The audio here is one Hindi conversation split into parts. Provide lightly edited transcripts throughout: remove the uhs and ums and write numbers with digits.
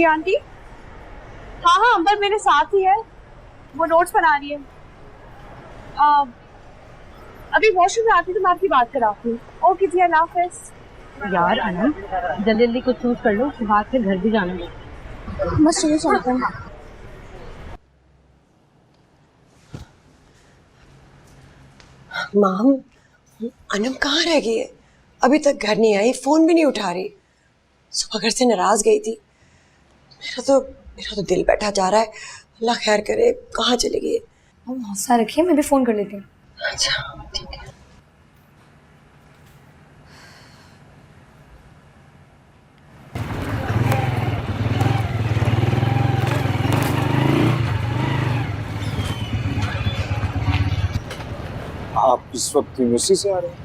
जी आंटी। हाँ हाँ, अंबर मेरे साथ ही है, वो नोट्स बना रही है। अभी वॉशरूम में आती तो मैं आपकी बात कराती हूँ। ओके जी, अल्लाह हाफिज़। यार अनम, जल्दी जल्दी कुछ चूज कर लो, बाद फिर घर भी जाना है। बस चलो चलते हैं। माम, अनम कहाँ रह गई है? अभी तक घर नहीं आई, फोन भी नहीं उठा रही। सुबह घर से नाराज गई थी। मेरा तो दिल बैठा जा रहा है। अल्लाह खैर करे, कहाँ चली गई? हम हौसला रखिए, मैं भी फोन कर लेती हूँ। अच्छा ठीक है। आप इस वक्त यूनिवर्सिटी से आ रहे हैं?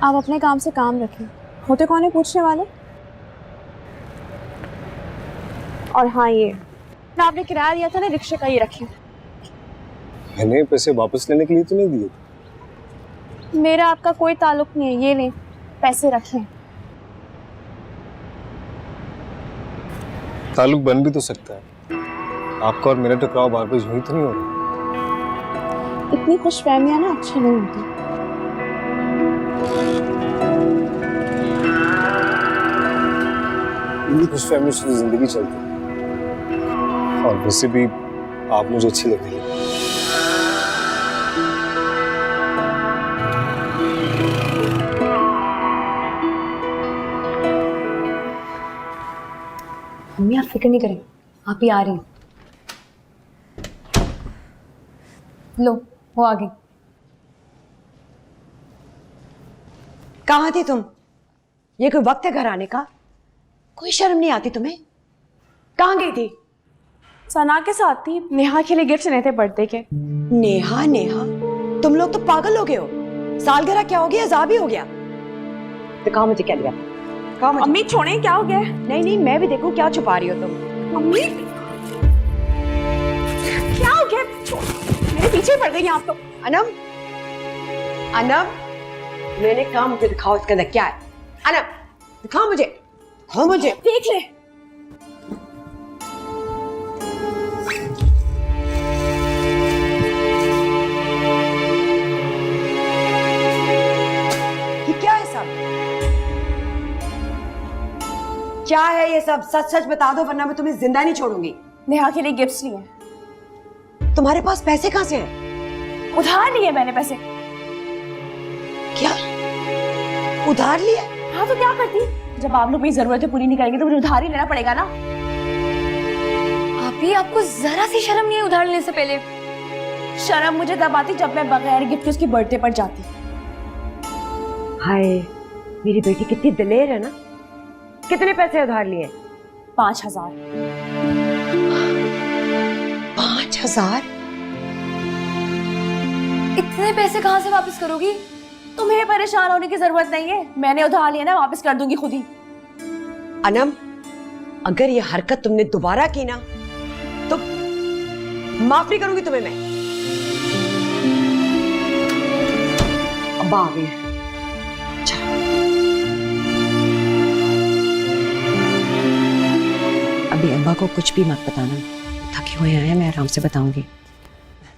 आप अपने काम से काम रखें, होते कौन है पूछने वाले। और हाँ, ये ना आपने किराया दिया था ना रिक्शे का, ये रखें। मैंने पैसे वापस लेने के लिए तो नहीं दिए। मेरा आपका कोई ताल्लुक नहीं है, ये लें पैसे रखें। ताल्लुक बन भी तो सकता है। आपका और मेरा टकराव बार बार यूं ही तो नहीं हो रहा। इतनी खुशफहमियां ना अच्छी नहीं होती। इतनी खुशफहमी से जिंदगी चलती है। और वैसे भी आप मुझे अच्छी लग रही है। मम्मी आप फिक्र नहीं करें, आप ही आ रही हैं। लो, वो आ गई। कहाँ थी तुम? ये कोई वक्त है घर आने का? कोई शर्म नहीं आती तुम्हें? कहाँ गई थी? सना के साथ थी, नेहा के लिए गिफ्ट लेने थे बर्थडे के। नेहा नेहा, तुम लोग तो पागल हो गए हो। सालगिरह क्या हो गया, अजाब ही हो गया। तो कहाँ मुझे क्या लिया? कहाँ मुझे? अम्मी छोड़े, क्या हो गया? नहीं नहीं, मैं भी देखूं क्या छुपा रही हो तुम। अम्मी क्या हो गया? मेरे पीछे पड़ गई आप तो। अनम, अनम, मैंने कहा मुझे दिखाओ इसके अंदर क्या है। अनम दिखाओ मुझे, दिखाओ मुझे। देख ले। ये क्या है सब? क्या है ये सब? सच सच बता दो वरना मैं तुम्हें जिंदा नहीं छोड़ूंगी। नेहा के लिए गिफ्ट्स लिए। तुम्हारे पास पैसे कहाँ से हैं? उधार लिए मैंने पैसे। क्या उधार लिए? हाँ तो क्या करती, जब आप लोग मेरी जरूरतें पूरी नहीं करेंगे तो मुझे उधार ही लेना पड़ेगा ना। आप ही, आपको जरा सी शर्म नहीं है उधार लेने से पहले? शर्म मुझे तब आती जब मैं बगैर गिफ्ट के उसकी बर्थडे पर जाती। हाय, मेरी बेटी कितनी दिलेर है ना। कितने पैसे उधार लिए? 5,000। 5,000? इतने पैसे कहाँ से वापस करोगी? तुम्हें परेशान होने की जरूरत नहीं है, मैंने उधार लिया ना, वापस कर दूंगी खुद ही। अनम, अगर ये हरकत तुमने दोबारा की ना तो माफ नहीं करूंगी तुम्हें मैं। अब्बा आ गए। अभी अब्बा को कुछ भी मत बताना, थके हुए आए हैं, मैं आराम से बताऊंगी।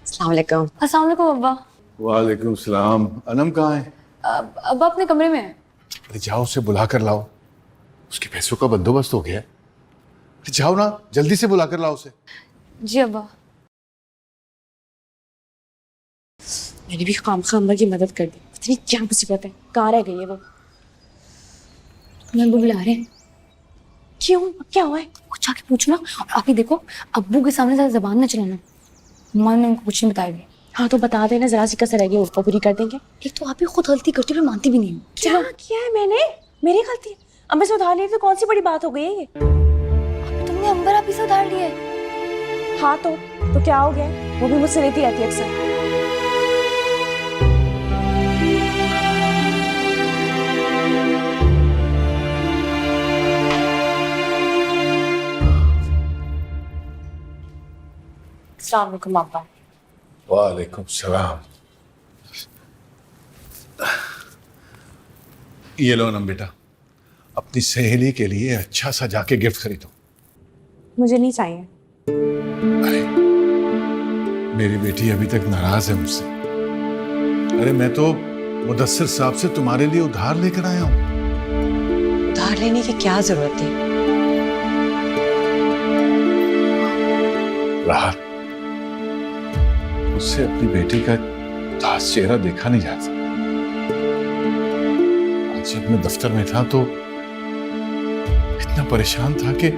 अस्सलाम वालेकुम। अस्सलाम वालेकुम अब्बा। वालेकुम सलाम। अनम कहाँ है? अब्बा अपने कमरे में है। अरे जाओ, उसे बुला कर लाओ। उसके पैसों का बंदोबस्त हो गया है। अरे जाओ ना, जल्दी से बुला कर लाओ उसे। जी अब्बा। मैंने भी खामखा अम्मा की मदद कर दी, पता नहीं क्या मुसीबत है, कहाँ रह गई है वो। मैं बुला रहे हैं। क्यों, क्या हुआ है? कुछ आके पूछना, और आप ही देखो अब्बू के सामने ज्यादा जबान न चलाना। अम्मा ने उनको कुछ नहीं बताएगी। हाँ तो बता देना, जरा सी कसर रह गई उसको पूरी कर देंगे। एक तो आप ही खुद गलती करती हो, मानती भी नहीं हो। क्या किया है मैंने? मेरी गलती? अम्मा से उधार लिए तो कौन सी बड़ी बात हो गई है ये? तुमने अंबर आप ही से उधार लिए? हाँ तो क्या हो गया? वो भी मुझसे लेती रहती है अक्सर। अस्सलाम वालेकुम अब्बा। वालेकुम सलाम। ये लो नम बेटा, अपनी सहेली के लिए अच्छा सा जाके गिफ्ट खरीदो। मुझे नहीं चाहिए। अरे मेरी बेटी अभी तक नाराज है मुझसे। अरे मैं तो मुदस्सिर साहब से तुम्हारे लिए उधार लेकर आया हूँ। उधार लेने की क्या जरूरत थी? राहत, उससे अपनी बेटी का उदास चेहरा देखा नहीं जाता। आज जब मैं दफ्तर में था तो इतना परेशान था कि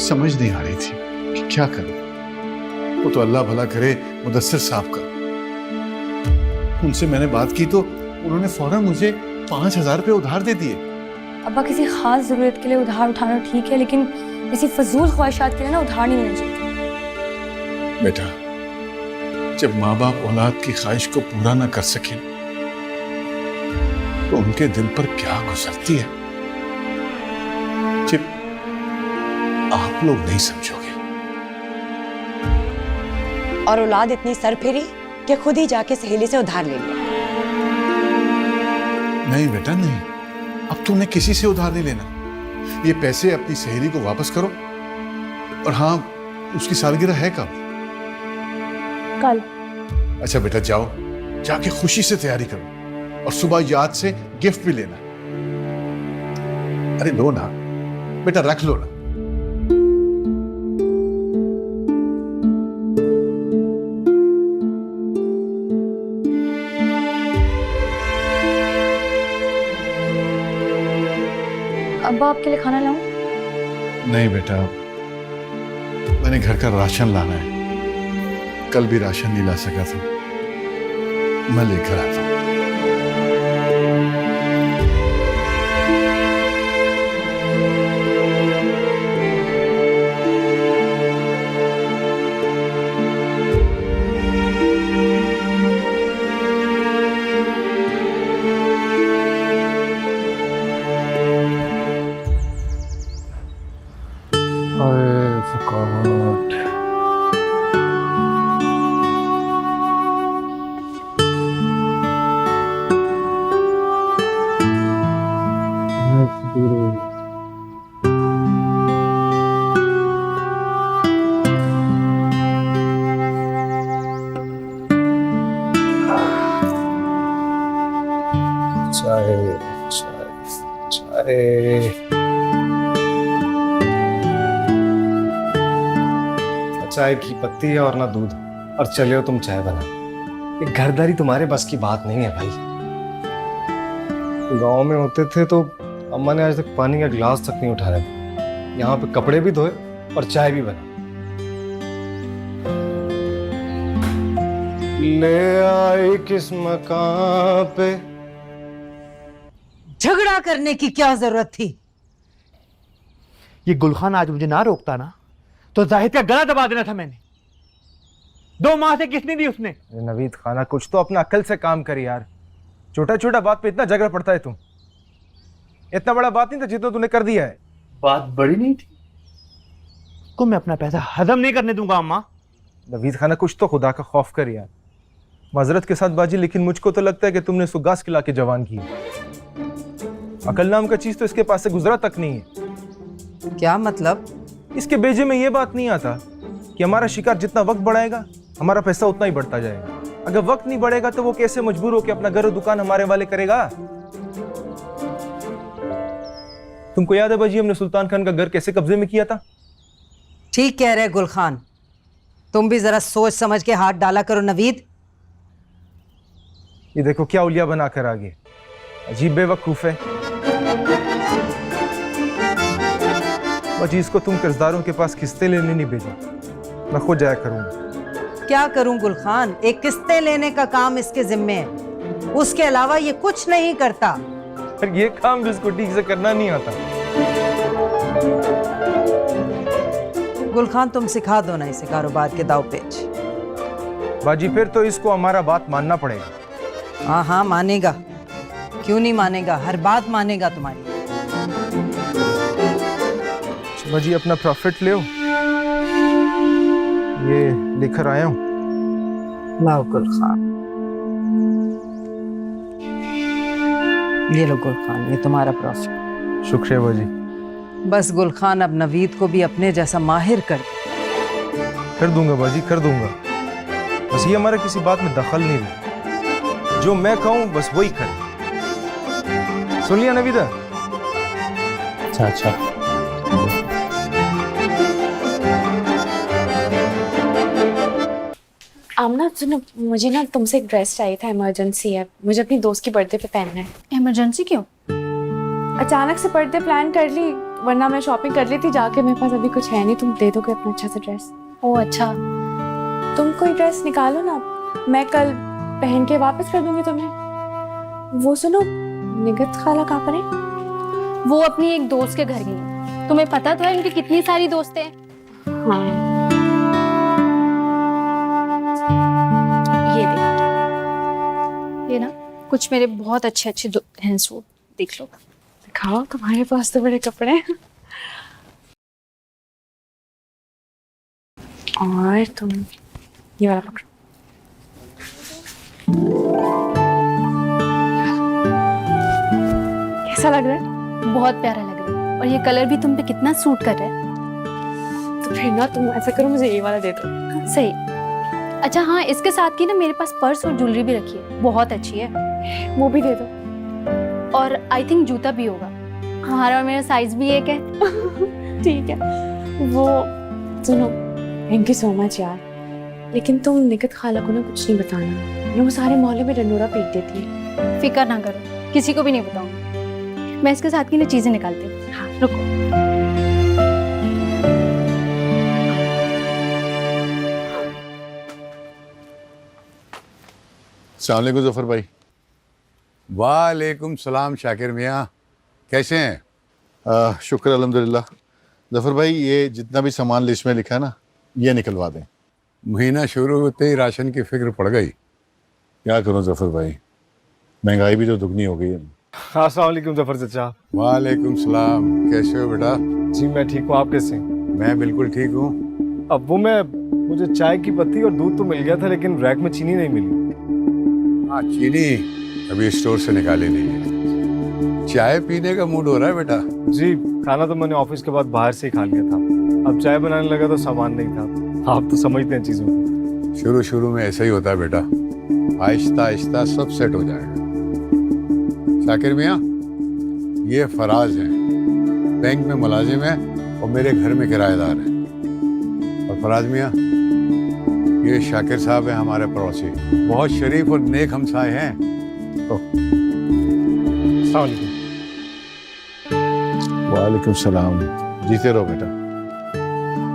समझ नहीं आ रही थी कि क्या करूं। वो तो अल्लाह भला करे मुदस्सिर साहब का। उनसे मैंने बात की तो उन्होंने फौरन मुझे 5,000 रुपये उधार दे दिए। अब्बा, किसी खास जरूरत के लिए उधार उठाना ठीक है, लेकिन किसी फजूल ख्वाहिशात के लिए ना उधार नहीं लेना चाहिए। बेटा, जब माँ बाप औलाद की ख्वाहिश को पूरा ना कर सके तो उनके दिल पर क्या गुजरती है, जब आप लोग नहीं समझोगे। और औलाद इतनी सरफिरी कि खुद ही जाके सहेली से उधार ले लिया। नहीं बेटा नहीं, अब तुमने किसी से उधार नहीं लेना। ये पैसे अपनी सहेली को वापस करो। और हाँ, उसकी सालगिरह है कब? कल। अच्छा बेटा, जाओ जाके खुशी से तैयारी करो और सुबह याद से गिफ्ट भी लेना। अरे लो ना बेटा, रख लो ना। अब्बा, आपके लिए खाना लाऊं? नहीं बेटा, मैंने घर का राशन लाना है। कल भी राशन नहीं ला सका था, मैं लेकर आता हूं। थकावट। चाय चाय चाय। चाय की पत्ती है और ना दूध, और चले हो तुम चाय बना। ये घरदारी तुम्हारे बस की बात नहीं है भाई। गांव में होते थे तो अम्मा ने आज तक पानी का गिलास तक नहीं उठाया। यहाँ पे कपड़े भी धोए और चाय भी बना। ले आई किस मकान पे। झगड़ा करने की क्या जरूरत थी? ये गुलखान आज मुझे ना रोकता ना तो जाहिद का गला दबा देना था मैंने। 2 माह से किसने दी उसने? नवीद खाना, कुछ तो अपना अक्ल से काम कर यार। छोटा छोटा बात पे इतना झगड़ा पड़ता है तुम। इतना बड़ा बात नहीं था जितना तूने कर दिया है। बात बड़ी नहीं थी। को मैं अपना पैसा हजम नहीं करने दूंगा अम्मा। नवीद खाना, कुछ तो खुदा का खौफ कर यार। माजरत के साथ बाजी, लेकिन मुझको तो लगता है कि तुमने उसको घास खिला के जवान की। अकल नाम का चीज तो इसके पास से गुजरा तक नहीं है। क्या मतलब? इसके बेजे में यह बात नहीं आता कि हमारा शिकार जितना वक्त बढ़ाएगा हमारा पैसा उतना ही बढ़ता जाएगा। अगर वक्त नहीं बढ़ेगा तो वो कैसे मजबूर हो कि अपना घर और दुकान हमारे वाले करेगा? तुमको याद है बाजी, हमने सुल्तान खान का घर कैसे कब्जे में किया था? ठीक कह रहे गुलखान, तुम भी जरा सोच समझ के हाथ डाला करो नवीद। ये देखो क्या उलिया बना कर आगे। अजीब बेवकूफ है। बाजी, इसको तुम कर्जदारों के पास किस्तें लेने नहीं भेजो, मैं खुद जाया करूंगा। क्या करूं गुलखान, एक किस्तें लेने का काम इसके जिम्मे है, उसके अलावा ये कुछ नहीं करता। पर ये काम भी इसको ठीक से करना नहीं आता। गुलखान, तुम सिखा दो ना इसे कारोबार के दाव पेच। बाजी, फिर तो इसको हमारा बात मानना पड़ेगा। हाँ हाँ मानेगा, क्यों नहीं मानेगा, हर बात मानेगा तुम्हारी। बाजी, अपना प्रॉफिट ले, ये लेकर आया हूं। लाओ गुलखान, ये लो गुलखान, ये तुम्हारा प्रॉफिट। शुक्रिया बाजी। बस गुलखान अब नवीद को भी अपने जैसा माहिर कर दे। कर दूंगा बाजी, कर दूंगा। बस ये हमारा किसी बात में दखल नहीं दे। जो मैं कहूं बस वही करे। सुन लिया नवीदा? अच्छा अच्छा। आमना सुनो, मुझे ना तुमसे एक ड्रेस चाहिए था, इमरजेंसी है, मुझे अपनी दोस्त की बर्थडे पे पहनना है। इमरजेंसी क्यों? अचानक से बर्थडे प्लान कर ली, वरना मैं शॉपिंग कर ली थी जाके, मेरे पास अभी कुछ है नहीं। तुम दे दोगे अपना अच्छा सा ड्रेस? ओह अच्छा। तुम कोई ड्रेस निकालो ना, मैं कल पहन के वापस कर दूंगी तुम्हें। वो सुनो, निगत खाला कहाँ पर है? वो अपनी एक दोस्त के घर गई है। तुम्हें पता तो है इनकी कितनी सारी दोस्तें हैं। हाँ, ये देखो, ये ना कुछ मेरे बहुत अच्छे अच्छे हैं सूट, देख लो। दिखाओ, तुम्हारे पास तो बड़े कपड़े हैं। और तुम ये वाला पकड़ो। कैसा लग रहा है? बहुत प्यारा लग रहा है, और ये कलर भी तुम पे कितना सूट कर रहा है। तो फिर ना तुम ऐसा करो, मुझे ये वाला दे दो। सही। अच्छा हाँ, इसके साथ की ना मेरे पास पर्स और ज्वेलरी भी रखी है, बहुत अच्छी है, वो भी दे दो। और आई थिंक जूता भी होगा। हमारा और मेरा साइज भी एक है। ठीक है। वो सुनो, थैंक यू सो मच यार, लेकिन तुम निगत खाला को ना कुछ नहीं बताना, वो सारे मोहल्ले में डंडोरा पीट देती है। फिक्र ना करो, किसी को भी नहीं बताऊंगी। मैं इसके साथ की ना चीजें निकालती हूँ। हाँ रुको। अस्सलाम वालेकुम जफर भाई। वालेकुम सलाम शाकिर मियाँ, कैसे हैं? शुक्र अल्हम्दुलिल्लाह। जफर भाई, ये जितना भी सामान लिस्ट में लिखा है ना, ये निकलवा दें। महीना शुरू होते ही राशन की फिक्र पड़ गई। क्या करूं जफर भाई, महंगाई भी तो दुगनी हो गई है। अस्सलाम वालेकुम जफर चाचा। वालेकुम सलाम, कैसे हो बेटा? जी मैं ठीक हूँ, आप कैसे हैं? मैं बिल्कुल ठीक हूँ। अब वो मुझे चाय की पत्ती और दूध तो मिल गया था, लेकिन रैक में चीनी नहीं मिली। हाँ, चीनी अभी स्टोर से निकाली नहीं है। चाय पीने का मूड हो रहा है बेटा? जी, खाना तो मैंने ऑफिस के बाद बाहर से ही खा लिया था। अब चाय बनाने लगा तो सामान नहीं था। आप तो समझते हैं चीज़ों को। शुरू शुरू में ऐसा ही होता है बेटा, आहिस्ता आहिस्ता सब सेट हो जाएगा। शाकिर मियाँ, ये फराज हैं, बैंक में मुलाजिम है और मेरे घर में किराएदार हैं। और फराज मियाँ, ये शाकिर साहब हैं हमारे पड़ोसी, बहुत शरीफ और नेक हमसाए हैं। अस्सलाम वालेकुम। वालेकुम सलाम। जीते रहो बेटा।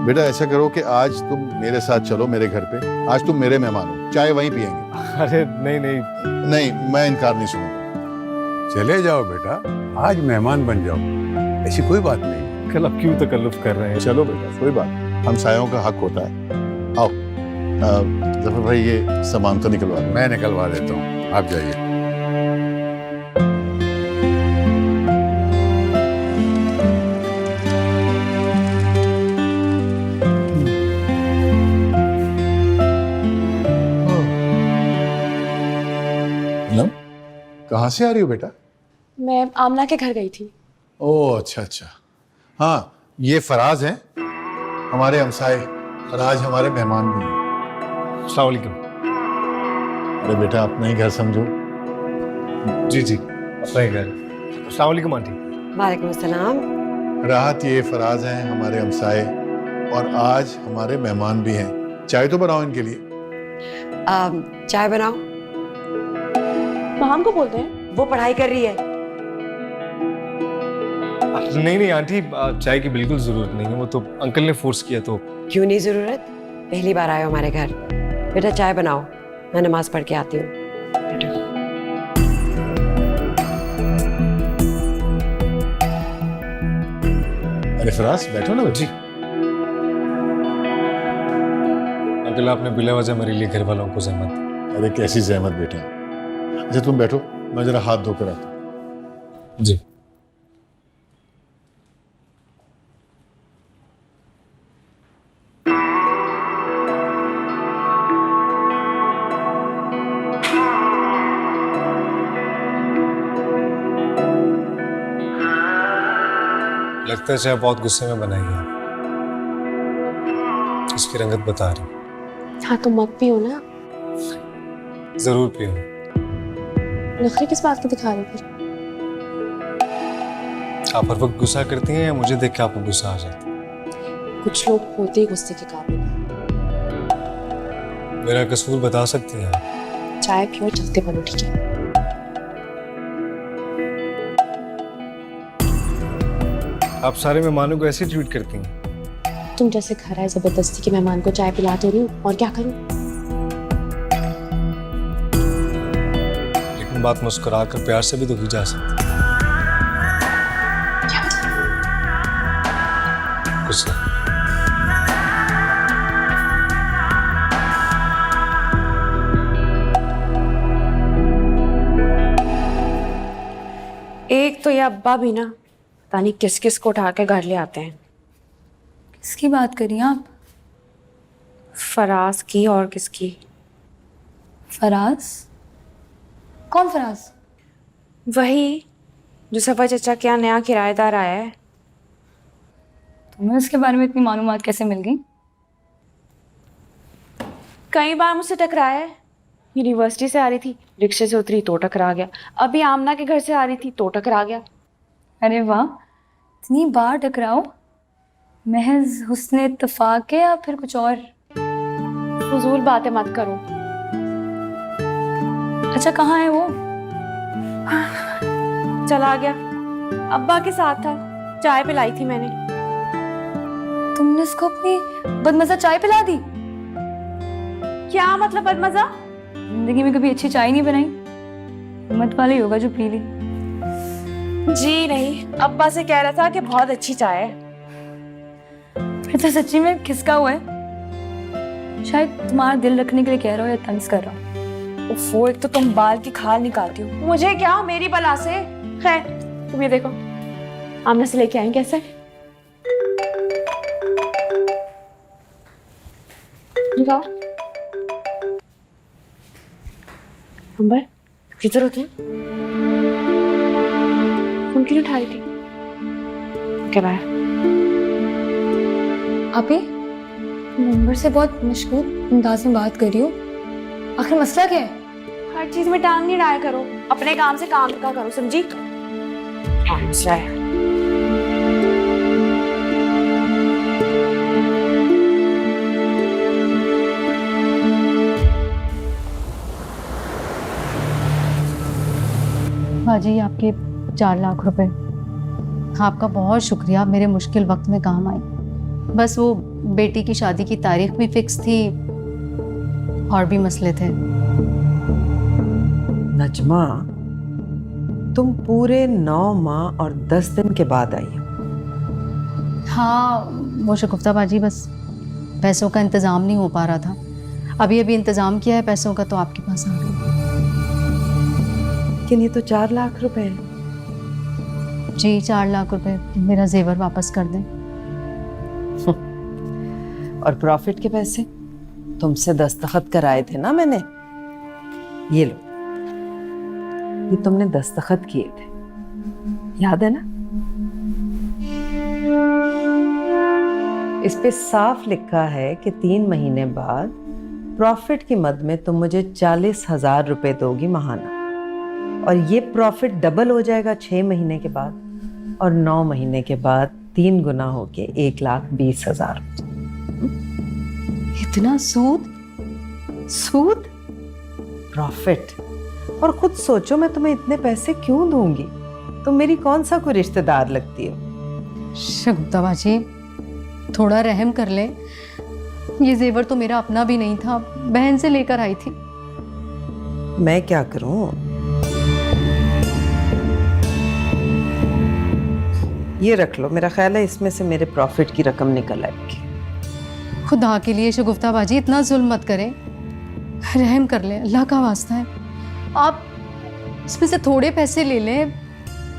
बेटा ऐसा करो कि आज तुम मेरे साथ चलो मेरे घर पे, आज तुम मेरे मेहमान हो, चाय वहीं पियेंगे। अरे नहीं नहीं नहीं, मैं इनकार नहीं सुनूंगा। चले जाओ बेटा, आज मेहमान बन जाओ, ऐसी कोई बात नहीं। कल आप क्यों तकल्लुफ कर रहे हैं? चलो बेटा, कोई बात नहीं, हम सायों का हक होता है। आओ जफर भाई, ये सामान तो निकलवा दो। मैं निकलवा देता हूँ, आप जाइए। कहाँ से आ रही हो बेटा? मैं आमना के घर गई थी। ओह अच्छा अच्छा। हाँ, ये फराज हैं हमारे हमसाए, और आज हमारे मेहमान भी हैं। अस्सलाम वालेकुम। अरे बेटा, अपना ही घर समझो। जी जी, अपना ही घर। अस्सलाम वालेकुम आंटी। वालेकुम अस्सलाम। राहत, ये फराज हैं हमारे हमसाए, और आज हमारे मेहमान भी हैं। चाय तो बनाओ इनके लिए। चाय बनाओ। माम को बोलते हैं, वो पढ़ाई कर रही है। नहीं नहीं आंटी, चाय की बिल्कुल जरूरत नहीं है, वो तो अंकल ने फोर्स किया तो। क्यों नहीं जरूरत? पहली बार आए हो हमारे घर, बेटा चाय बनाओ, मैं नमाज पढ़ के आती हूँ। अरे फराज, बैठो ना जी। अंकल, आपने बिला वजह मेरे लिए घर वालों को जहमत। अरे कैसी जहमत बेटा। अच्छा तुम बैठो, मैं जरा हाथ धोकर आता हूँ। जी। लगता लगता है चाय बहुत गुस्से में बनाई है, इसकी रंगत बता रही। हाँ तो मत पियो ना। जरूर पियो। नखरे किस बात के दिखा रहे हो फिर? आप हर वक्त गुस्सा करती हैं या मुझे देख के आपको गुस्सा आ जाता है? कुछ लोग होते ही गुस्से के काबिल हैं। मेरा कसूर बता सकती हैं आप? चाय पियो, चलते बनो, ठीक है? आप सारे मेहमानों को ऐसे ट्रीट करती हैं? तुम जैसे घर आए जबरदस्ती के मेहमान को चाय पिला तो रही हूँ, और क्या करूँ? लेकिन बात मुस्कुरा कर प्यार से भी तो की जा सकती है। कुछ नहीं। एक तो ये अब्बा भी ना पता नहीं किस किस को उठा के घर ले आते हैं। किसकी बात करी आप? फराज की और किसकी? फराज? कौन फराज? वही जो सफा चचा के यहाँ नया किराएदार आया है। तुम्हें उसके बारे में इतनी मालूमात कैसे मिल गई? कई बार मुझसे टकराया है। यूनिवर्सिटी से आ रही थी, रिक्शे से उतरी तो टकरा गया। अभी आमना के घर से आ रही थी तो टकरा गया। अरे वाह, इतनी बार टकराओ। महज हुस्ने इत्तेफाक है या फिर कुछ और? फजूल बातें मत करो। अच्छा, कहाँ है वो? चला गया, अब्बा के साथ था। चाय पिलाई थी मैंने। तुमने उसको अपनी बदमजा चाय पिला दी? क्या मतलब बदमजा? जिंदगी में कभी अच्छी चाय नहीं बनाई। हिम्मत वाला ही होगा जो पी ली। जी नहीं, अब्बा से कह रहा था कि बहुत अच्छी चाय है। फिर तो सच्ची में खिसका हुआ है। शायद तुम्हारा दिल रखने के लिए कह रहा हो या तंज कर रहा हो। वो एक तो तुम बाल की खाल निकालती हो, मुझे क्या, मेरी बला से। खैर तुम ये देखो, आमना से लेके आए कैसे। निकाओ अंबर, किधर हो तुम? फोन क्यों उठा रही थी? क्या बात? आप ही नंबर से बहुत मशकूक अंदाज में बात कर रही हो। आखिर मसला क्या है? हर चीज में टांग नहीं डाया करो, अपने काम से काम का करो, समझी? क्या मसला है? बाजी, आपके 4 लाख रुपए, आपका बहुत शुक्रिया। मेरे मुश्किल वक्त में काम आई। बस वो बेटी की शादी की तारीख भी फिक्स थी और भी मसले थे। नजमा, तुम पूरे 9 माह और 10 दिन के बाद आई हो। हाँ वो शगुफ्ता बाजी, बस पैसों का इंतज़ाम नहीं हो पा रहा था। अभी अभी इंतज़ाम किया है पैसों का, तो आपके पास आ गई। लेकिन ये तो 4 लाख रुपए हैं। जी 4 लाख रुपए, मेरा जेवर वापस कर दें। और प्रॉफिट के पैसे तुमसे दस्तखत कराए थे ना मैंने, ये लो। ये तुमने दस्तखत किए थे, याद है ना? इस पे साफ लिखा है कि 3 महीने बाद प्रॉफिट की मद में तुम मुझे 40,000 रुपए दोगी माहाना, और ये प्रॉफिट डबल हो जाएगा 6 महीने के बाद, और 9 महीने के बाद 3 गुना होके 1,20,000। इतना सूद? सूद? प्रॉफिट। और खुद सोचो, मैं तुम्हें इतने पैसे क्यों दूंगी? तुम मेरी कौन सा कोई रिश्तेदार लगती हो? शगुफ्ता बाजी, थोड़ा रहम कर ले। ये जेवर तो मेरा अपना भी नहीं था, बहन से लेकर आई थी। मैं क्या करूं? ये रख लो, मेरा ख्याल है इसमें से मेरे प्रॉफिट की रकम निकल आएगी। खुदा के लिए शगुफ्ता बाजी, इतना जुल्म मत करें, रहम कर ले, अल्लाह का वास्ता है। आप इसमें से थोड़े पैसे ले लें,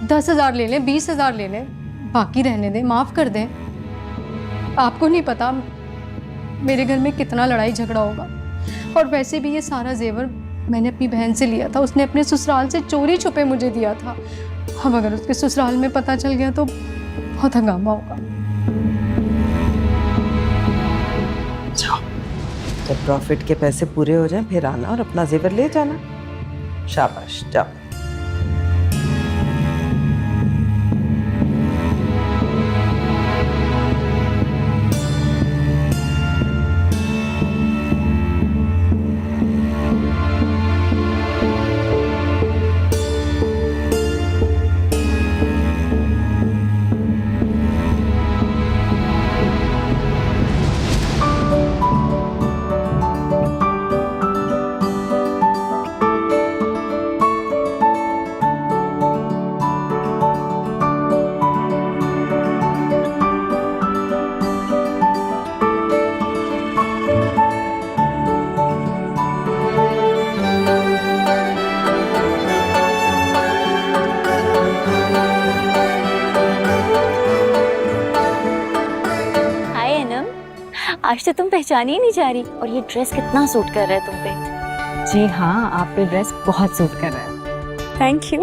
10,000 ले लें, 20,000 ले लें, बाकी रहने दें, माफ़ कर दें। आपको नहीं पता मेरे घर में कितना लड़ाई झगड़ा होगा। और वैसे भी ये सारा जेवर मैंने अपनी बहन से लिया था, उसने अपने ससुराल से चोरी छुपे मुझे दिया था। अब अगर उसके ससुराल में पता चल गया तो बहुत हंगामा होगा। जब प्रॉफिट के पैसे पूरे हो जाएं फिर आना और अपना जेवर ले जाना। शाबाश, जाओ। आज तो तुम पहचानी ही नहीं जा रही, और ये ड्रेस कितना सूट कर रहा है तुम पे। जी हाँ, आप पे ड्रेस बहुत सूट कर रहा है। Thank you.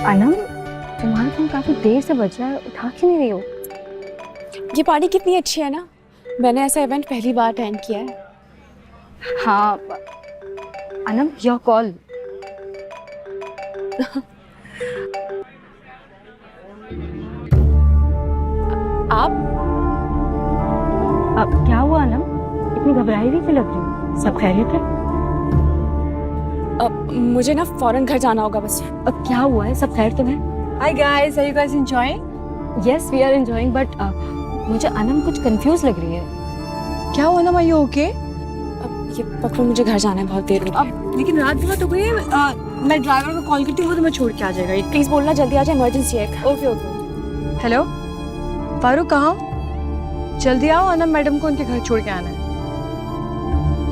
अनम, तुम्हारा फोन काफी देर से बज रहा है, उठा क्यों नहीं रही हो? ये पार्टी कितनी अच्छी है ना, मैंने ऐसा इवेंट पहली बार अटेंड किया है। हाँ अनम, योर कॉल। आप अब क्या हुआ अनम, इतनी घबराई हुई क्यों लग रही हो? सब खैरियत है? अब मुझे ना फौरन घर जाना होगा बस। अब क्या हुआ है, सब खैर तो है? Hi guys, are you guys enjoying? Yes we are enjoying, but मुझे अनम कुछ कंफ्यूज लग रही है। क्या हुआ ना, यू ओके? अब ये पकड़ो, मुझे घर जाना है, बहुत देर हो गई। अब लेकिन रात बहुत हो गई है, मैं ड्राइवर को कॉल करती हूँ, वो तुम्हें छोड़ के आ जाएगा। प्लीज बोलना जल्दी आ जाए, इमरजेंसी है। Okay okay. हेलो फारूक, कहाँ हो? जल्दी आओ, अनम मैडम को उनके घर छोड़ के आना है।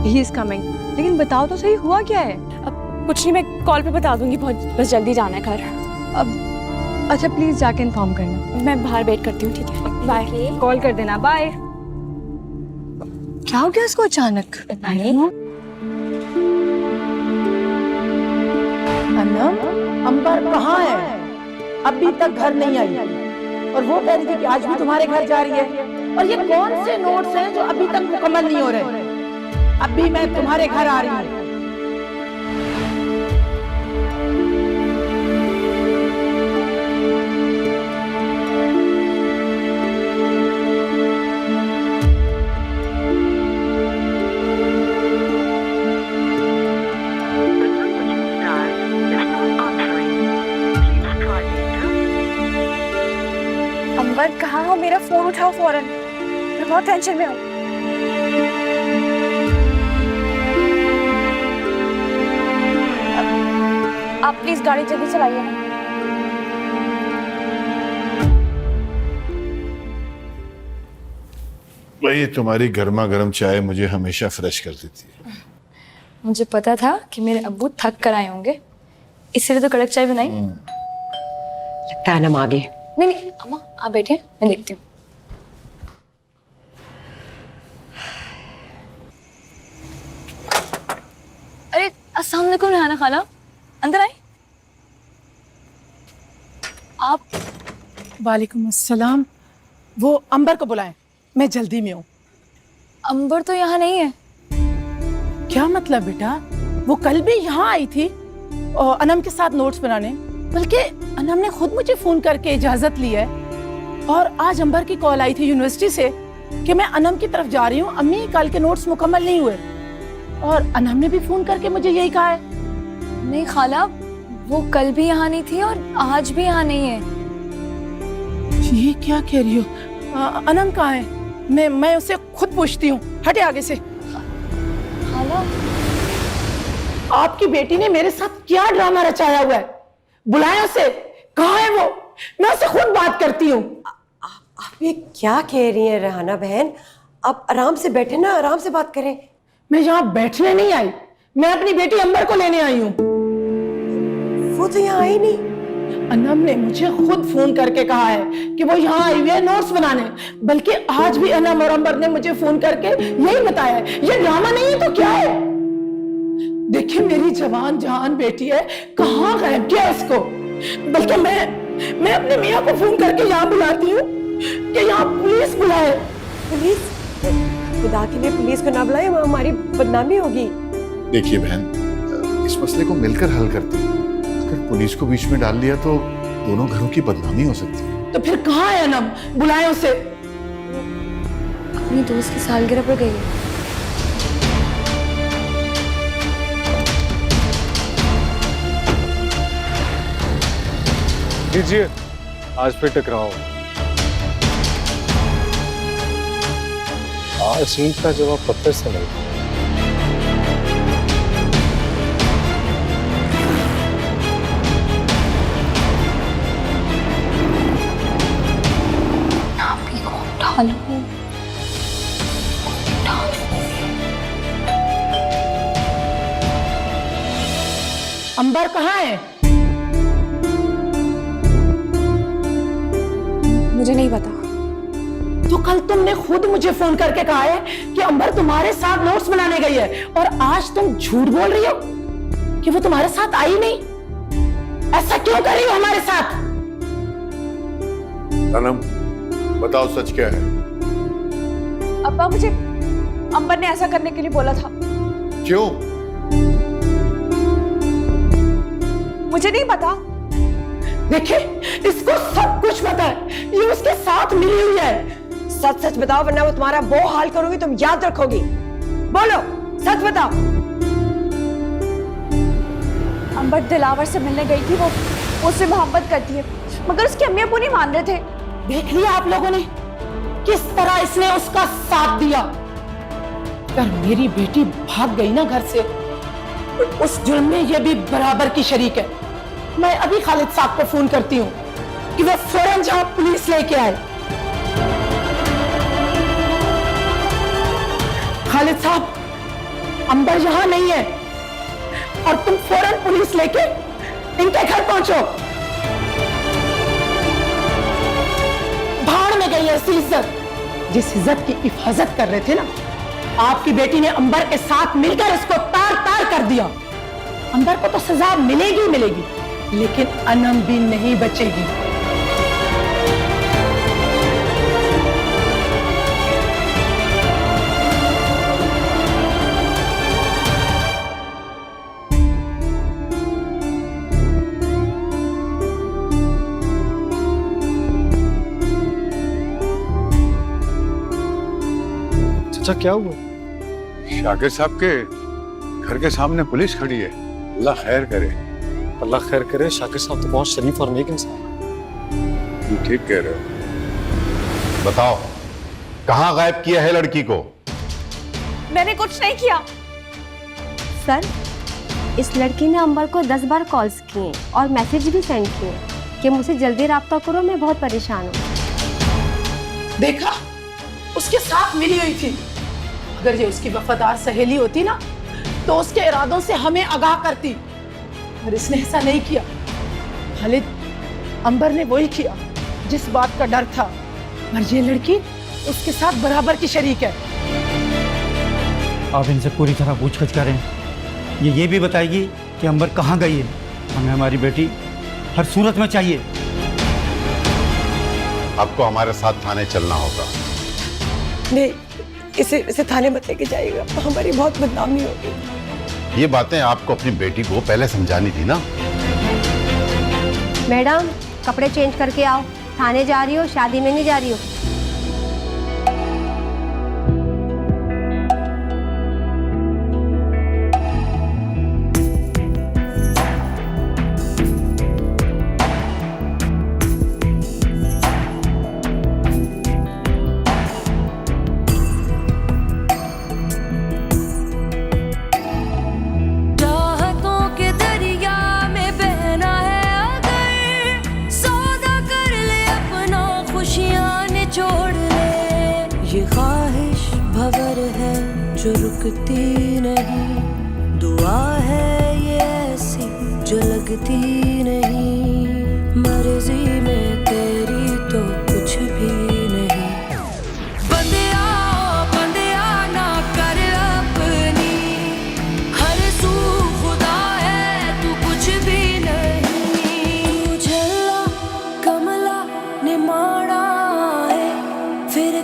He is coming. लेकिन बताओ तो सही, हुआ क्या है? अब कुछ नहीं, मैं कॉल पे बता दूंगी, बहुत बस जल्दी जाना है घर। अब अच्छा प्लीज जाके इन्फॉर्म करना, मैं बाहर वेट करती हूँ। ठीक है, बाय। कॉल कर देना, बाय। क्या हो गया इसको अचानक? अनम, अंबर कहाँ है? अभी तक घर नहीं आई, और वो कह रही थी कि आज भी तुम्हारे घर जा रही है। और ये कौन से नोट्स हैं जो अभी तक मुकम्मल नहीं हो रहे? अभी मैं तुम्हारे घर आ रही हूँ। अंबर कहाँ हो? मेरा फोन उठाओ फौरन, मैं बहुत टेंशन में हूँ। आप प्लीज गाड़ी जल्दी चलाइए। भाई तुम्हारी गर्मा गर्म चाय मुझे हमेशा फ्रेश कर देती है। मुझे पता था कि मेरे अब्बू थक कर आए होंगे, इसलिए तो कड़क चाय बनाई। लगता है ना आगे। नहीं नहीं अम्मा, आप बैठे, मैं देखती हूँ। अरे अस्सलाम वालेकुम रेहाना खाला, अंदर आए। आप? वालेकुम अस्सलाम। वो अंबर को बुलाएं, मैं जल्दी में हूँ। अंबर तो यहाँ नहीं है। क्या मतलब बेटा? वो कल भी यहाँ आई थी और अनम के साथ नोट्स बनाने, बल्कि अनम ने खुद मुझे फोन करके इजाजत ली है। और आज अंबर की कॉल आई थी यूनिवर्सिटी से कि मैं अनम की तरफ जा रही हूँ, अम्मी कल के नोट्स मुकम्मल नहीं हुए। और अनम ने भी फोन करके मुझे यही कहा है। नहीं खाला, वो कल भी यहाँ नहीं थी और आज भी यहाँ नहीं है। ये क्या कह रही हो? अनम कहाँ है? मैं उससे खुद पूछती हूँ। हटे आगे से। खाला, आपकी बेटी ने मेरे साथ क्या ड्रामा रचाया हुआ है? बुलाएं उसे, कहाँ है वो? मैं उससे खुद बात करती हूँ। आप ये क्या कह रही हैं रेहाना बहन? आप आराम से बैठे ना, आराम से बात करें। मैं यहाँ बैठने नहीं आई, मैं अपनी बेटी अंबर को लेने आई हूँ। वो तो यहाँ आई नहीं। अनम ने मुझे खुद फोन करके कहा है कि वो यहाँ आई हुई है नोट्स बनाने। बल्कि आज भी अनम और अंबर ने मुझे फोन करके यही बताया है। ये ड्रामा नहीं है तो क्या है? देखिए मेरी जवान जहान बेटी है, कहाँ गायब किया इसको? बल्कि मैं अपने मियाँ को फोन करके यहाँ बुलाती हूँ कि यहाँ पुलिस बुलाए। पुलिस? खुदा के लिए पुलिस को ना बुलाए, वहाँ हमारी बदनामी होगी। देखिए बहन, इस मसले को मिलकर हल करते हैं। अगर पुलिस को बीच में डाल लिया तो दोनों घरों की बदनामी हो सकती है। तो फिर कहाँ है अनम? बुलाए उसे। अपनी दोस्त की सालगिरह पर गई है। लीजिए, आज फिर टकराओ। आज ईंट का जवाब पत्थर से मिलता है। अंबर कहाँ है? मुझे नहीं पता। तो कल तुमने खुद मुझे फोन करके कहा है कि अंबर तुम्हारे साथ नोट्स बनाने गई है, और आज तुम झूठ बोल रही हो कि वो तुम्हारे साथ आई नहीं। ऐसा क्यों कर रही हो हमारे साथ? अनम, बताओ सच क्या है? अब्बा, मुझे अंबर ने ऐसा करने के लिए बोला था। क्यों? मुझे नहीं पता। देखिए, इसको सब कुछ पता है, ये उसके साथ मिली हुई है। सच सच बताओ, वरना वो तुम्हारा वो हाल करूंगी तुम याद रखोगी। बोलो, सच बताओ। अंबर दिलावर से मिलने गई थी, वो उससे मोहब्बत करती है, मगर उसकी अम्मी अब्बू नहीं मान रहे थे। देख लिया आप लोगों ने किस तरह इसने उसका साथ दिया। अगर मेरी बेटी भाग गई ना घर से, उस जुर्म में ये भी बराबर की शरीक है। मैं अभी खालिद साहब को फोन करती हूँ कि वो फौरन जहां पुलिस लेके आए। खालिद साहब, अंबर यहाँ नहीं है और तुम फौरन पुलिस लेके इनके घर पहुंचो। भाड़ में गई ऐसी इज्जत, जिस इज्जत की हिफाजत कर रहे थे ना, आपकी बेटी ने अंबर के साथ मिलकर इसको तार तार कर दिया। अंबर को तो सजा मिलेगी मिलेगी, लेकिन अनम भी नहीं बचेगी। चाचा, क्या हुआ? शाकिर साहब के घर के सामने पुलिस खड़ी है। अल्लाह खैर करे। अल्लाह खैर करे। शाकिर साहब तो बहुत शरीफ और नेक इंसान। तुम ठीक कह रहे हो। बताओ, कहाँ गायब किया है लड़की को? मैंने कुछ नहीं किया। सर, इस लड़की ने अंबर को 10 बार कॉल्स किए और मैसेज भी सेंड किए कि मुझसे जल्दी राब्ता करो, मैं बहुत परेशान हूँ। देखा, उसके साथ मिली हुई थी। अगर ये उसकी वफादार सहेली होती ना, तो उसके इरादों से हमें आगाह करती, और इसने ऐसा नहीं किया। खालिद, अंबर ने वही किया जिस बात का डर था, और ये लड़की उसके साथ बराबर की शरीक है। आप इनसे पूरी तरह पूछताछ करें। ये भी बताएगी कि अंबर कहाँ गई है। हमें हमारी बेटी हर सूरत में चाहिए। आपको हमारे साथ थाने चलना होगा। नहीं, इसे थाने मत लेके जाइएगा, तो हमारी बहुत बदनामी होगी। ये बातें आपको अपनी बेटी को पहले समझानी थी ना। मैडम, कपड़े चेंज करके आओ। थाने जा रही हो, शादी में नहीं जा रही हो। रुकती नहीं, दुआ है ये ऐसी जो लगती नहीं, मर्जी में तेरी तो कुछ भी नहीं। बंदिया ना कर अपनी, हर सू खुदा है तू कुछ भी नहीं।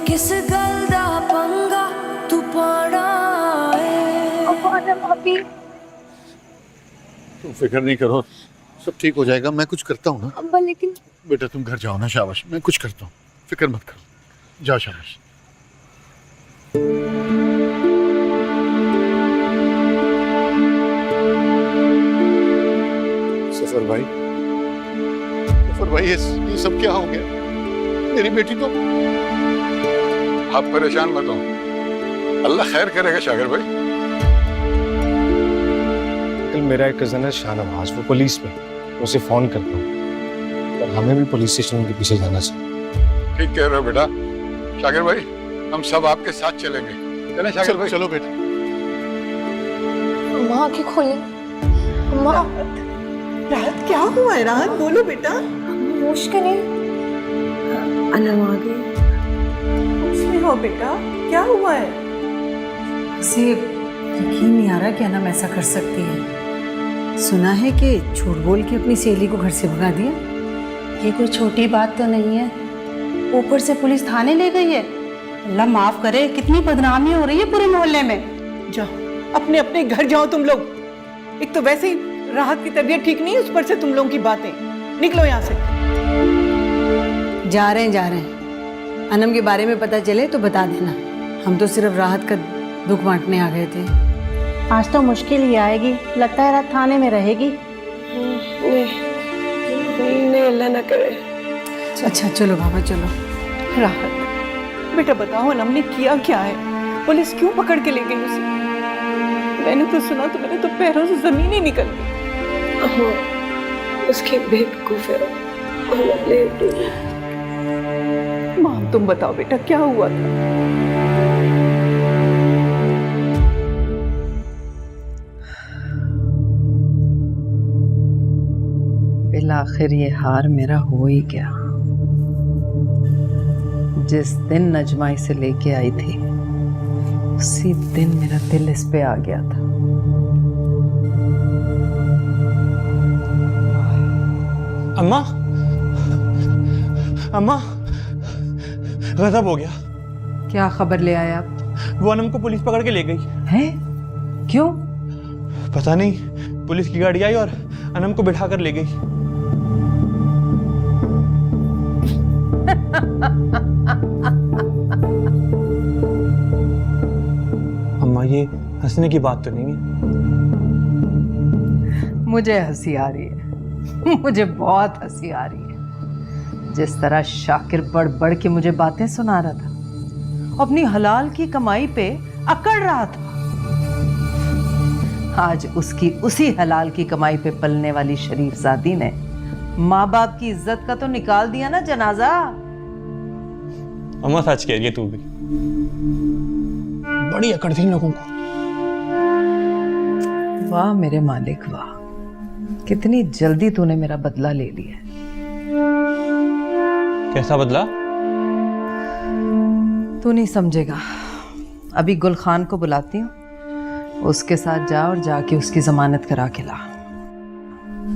किस गल दा पंगा तू पाना है। भाभी तुम फिक्र नहीं करो, सब ठीक हो जाएगा। मैं कुछ करता हूँ ना। अब्बा लेकिन बेटा तुम घर जाओ ना, शाबाश। मैं कुछ करता हूँ, फिक्र मत करो। जाओ, शाबाश। सफर भाई, ये सब क्या हो गया? मेरी बेटी तो। आप परेशान मत हो, अल्लाह खैर करेगा शाकिर भाई। कल मेरा एक कजन है शाहनवाज, वो पुलिस में, उसे फोन करता हूँ और हमें भी पुलिस स्टेशन के पीछे जाना चाहिए। ठीक कह रहे हो बेटा। शाकिर भाई, हम सब आपके साथ चलेंगे। चलें शाकिर भाई? चलो बेटा। अम्मा आंखें खोली। अम्मा राहत क्या हुआ है? राहत बोलो बेटा। होश करें। अनम आ गई। कुछ नहीं हो बेटा, क्या हुआ है? इसे यकीन नहीं आ रहा कि अनम ऐसा कर सकती है। सुना है कि झूठ बोल के अपनी सहेली को घर से भगा दिया। ये कोई छोटी बात तो नहीं है, ऊपर से पुलिस थाने ले गई है। अल्लाह माफ करे, कितनी बदनामी हो रही है पूरे मोहल्ले में। जाओ अपने अपने घर जाओ तुम लोग। एक तो वैसे ही राहत की तबीयत ठीक नहीं है, उस पर से तुम लोगों की बातें। निकलो यहाँ से। जा रहे हैं। अनम के बारे में पता चले तो बता देना। हम तो सिर्फ राहत का दुख बांटने आ गए थे। आज तो मुश्किल ही आएगी, लगता है रात थाने में रहेगी। नहीं, अल्लाह ना करे। अच्छा चलो बाबा चलो। राहत बेटा बताओ, अनम ने किया क्या है? पुलिस क्यों पकड़ के ले गई उसे? मैंने तो सुना तो मेरे तो पैरों से जमीन ही निकल गई। उसके बेवकूफ है। मां तुम बताओ बेटा, क्या हुआ था? आखिर ये हार मेरा हो ही गया। जिस दिन नजमा इसे लेके आई थी, उसी दिन मेरा दिल इस पे आ गया था। अम्मा, अम्मा, गजब हो गया। क्या खबर ले आए आप? वो अनम को पुलिस पकड़ के ले गई है। क्यों? पता नहीं, पुलिस की गाड़ी आई और अनम को बिठा कर ले गई। अम्मा ये हंसने की बात तो नहीं है। मुझे हंसी आ रही है, मुझे बहुत हंसी आ रही है। जिस तरह शाकिर बढ़ बढ़ के मुझे बातें सुना रहा था, अपनी हलाल की कमाई पे अकड़ रहा था, आज उसकी उसी हलाल की कमाई पे पलने वाली शरीफजादी ने माँ बाप की इज्जत का तो निकाल दिया ना जनाजा। अम्मा सच कह रही है तू भी, बड़ी अकड़ थी लोगों को। वाह मेरे मालिक वाह, कितनी जल्दी तूने मेरा बदला ले लिया। कैसा बदला? तू नहीं समझेगा। अभी गुल खान को बुलाती हूँ, उसके साथ जा और जाके उसकी जमानत करा के ला।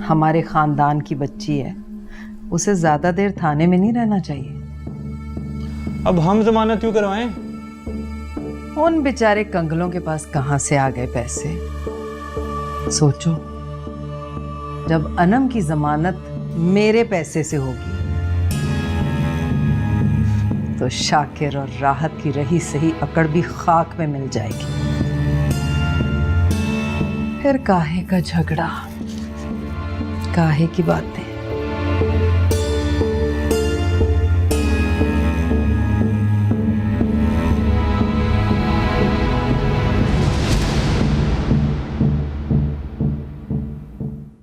हमारे खानदान की बच्ची है, उसे ज्यादा देर थाने में नहीं रहना चाहिए। अब हम जमानत क्यों करवाएं? उन बेचारे कंगलों के पास कहां से आ गए पैसे। सोचो, जब अनम की जमानत मेरे पैसे से होगी तो शाकिर और राहत की रही सही अकड़ भी खाक में मिल जाएगी। फिर काहे का झगड़ा, काहे की बातें।